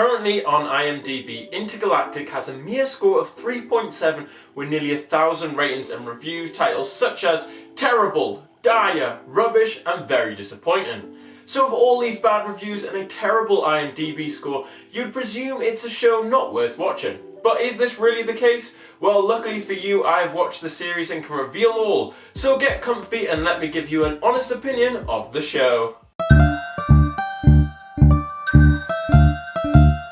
Currently on IMDb, Intergalactic has a mere score of 3.7 with nearly 1,000 ratings and reviews titles such as terrible, dire, rubbish and very disappointing. So with all these bad reviews and a terrible IMDb score, you'd presume it's a show not worth watching. But is this really the case? Well, luckily for you, I have watched the series and can reveal all. So get comfy and let me give you an honest opinion of the show.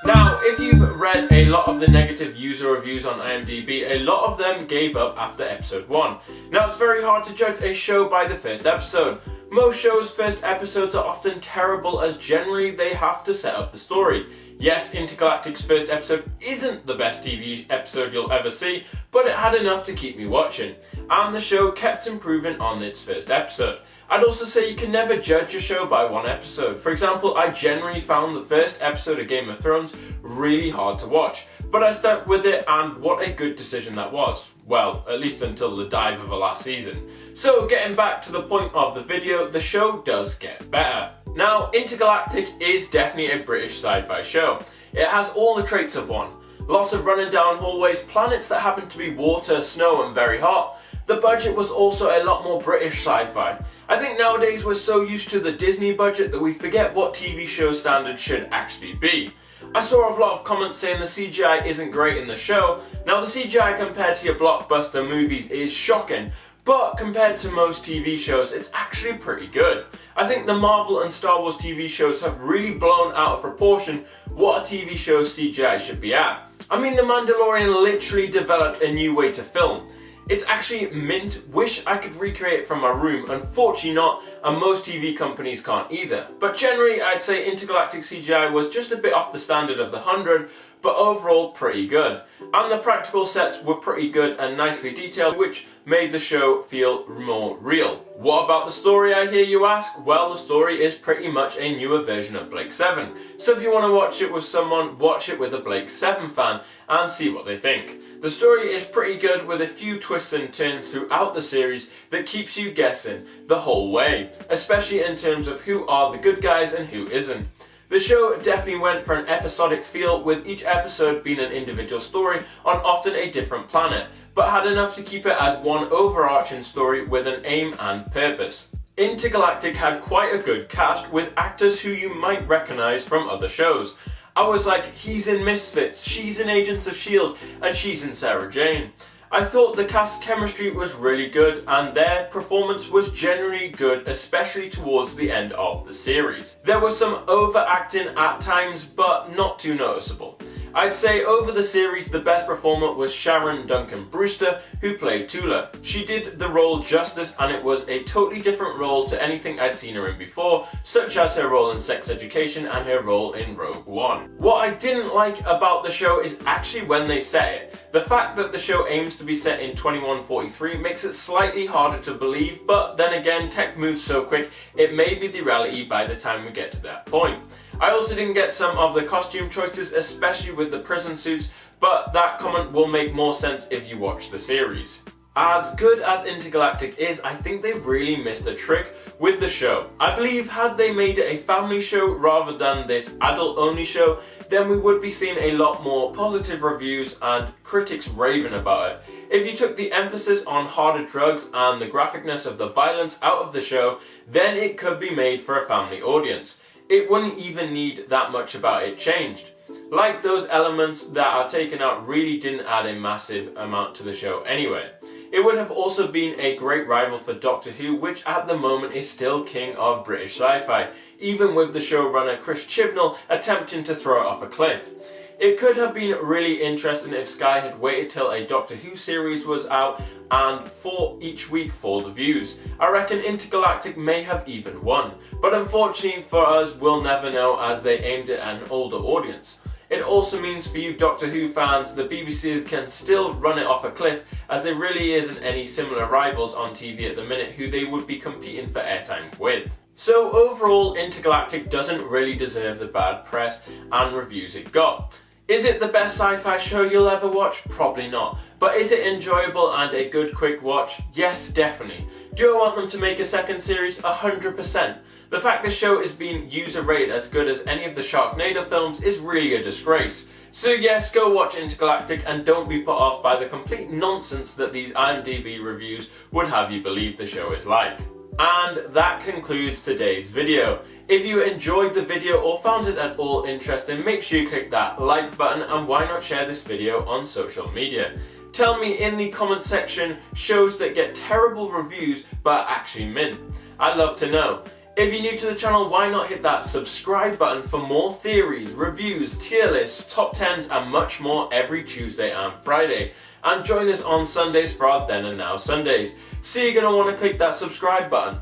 Now, if you've read a lot of the negative user reviews on IMDb, a lot of them gave up after episode 1. Now, it's very hard to judge a show by the first episode. Most shows' first episodes are often terrible as generally they have to set up the story. Yes, Intergalactic's first episode isn't the best TV episode you'll ever see, but it had enough to keep me watching, and the show kept improving on its first episode. I'd also say you can never judge a show by one episode. For example, I generally found the first episode of Game of Thrones really hard to watch, but I stuck with it, and what a good decision that was. Well, at least until the dive of the last season. So getting back to the point of the video, the show does get better. Now, Intergalactic is definitely a British sci-fi show. It has all the traits of one. Lots of running down hallways, planets that happen to be water, snow and very hot. The budget was also a lot more British sci-fi. I think nowadays we're so used to the Disney budget that we forget what TV show standards should actually be. I saw a lot of comments saying the CGI isn't great in the show. Now the CGI compared to your blockbuster movies is shocking, but compared to most TV shows it's actually pretty good. I think the Marvel and Star Wars TV shows have really blown out of proportion what a TV show's CGI should be at. I mean, The Mandalorian literally developed a new way to film. It's actually mint. Wish I could recreate it from my room. Unfortunately not, and most TV companies can't either. But generally I'd say Intergalactic CGI was just a bit off the standard of the 100, but overall pretty good. And the practical sets were pretty good and nicely detailed, which made the show feel more real. What about the story, I hear you ask? Well, the story is pretty much a newer version of Blake 7. So if you want to watch it with someone, watch it with a Blake 7 fan and see what they think. The story is pretty good with a few twists and turns throughout the series that keeps you guessing the whole way, especially in terms of who are the good guys and who isn't. The show definitely went for an episodic feel, with each episode being an individual story on often a different planet, but had enough to keep it as one overarching story with an aim and purpose. Intergalactic had quite a good cast with actors who you might recognise from other shows. I was like, he's in Misfits, she's in Agents of S.H.I.E.L.D. and she's in Sarah Jane. I thought the cast chemistry was really good and their performance was generally good, especially towards the end of the series. There was some overacting at times, but not too noticeable. I'd say over the series the best performer was Sharon Duncan Brewster, who played Tula. She did the role justice and it was a totally different role to anything I'd seen her in before, such as her role in Sex Education and her role in Rogue One. What I didn't like about the show is actually when they set it. The fact that the show aims to be set in 2143 makes it slightly harder to believe, but then again, tech moves so quick, it may be the reality by the time we get to that point. I also didn't get some of the costume choices, especially with the prison suits, but that comment will make more sense if you watch the series. As good as Intergalactic is, I think they've really missed a trick with the show. I believe had they made it a family show rather than this adult-only show, then we would be seeing a lot more positive reviews and critics raving about it. If you took the emphasis on harder drugs and the graphicness of the violence out of the show, then it could be made for a family audience. It wouldn't even need that much about it changed. Like, those elements that are taken out really didn't add a massive amount to the show anyway. It would have also been a great rival for Doctor Who, which at the moment is still king of British sci-fi, even with the showrunner Chris Chibnall attempting to throw it off a cliff. It could have been really interesting if Sky had waited till a Doctor Who series was out and fought each week for the views. I reckon Intergalactic may have even won, but unfortunately for us we'll never know as they aimed at an older audience. It also means for you Doctor Who fans, the BBC can still run it off a cliff as there really isn't any similar rivals on TV at the minute who they would be competing for airtime with. So overall, Intergalactic doesn't really deserve the bad press and reviews it got. Is it the best sci-fi show you'll ever watch? Probably not. But is it enjoyable and a good quick watch? Yes, definitely. Do I want them to make a second series? 100%. The fact this show is being user rated as good as any of the Sharknado films is really a disgrace. So yes, go watch Intergalactic and don't be put off by the complete nonsense that these IMDb reviews would have you believe the show is like. And that concludes today's video. If you enjoyed the video or found it at all interesting, make sure you click that like button, and why not share this video on social media. Tell me in the comment section shows that get terrible reviews but are actually mint. I'd love to know. If you're new to the channel, why not hit that subscribe button for more theories, reviews, tier lists, top 10s and much more every Tuesday and Friday. And join us on Sundays for our Then and Now Sundays. So you're going to want to click that subscribe button.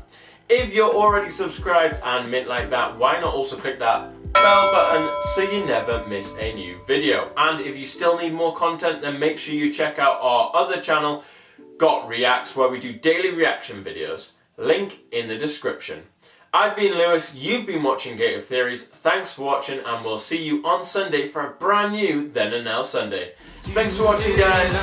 If you're already subscribed and mint like that, why not also click that bell button so you never miss a new video. And if you still need more content, then make sure you check out our other channel, Got Reacts, where we do daily reaction videos. Link in the description. I've been Lewis, you've been watching Gate of Theories. Thanks for watching, and we'll see you on Sunday for a brand new Then and Now Sunday. Thanks for watching, guys.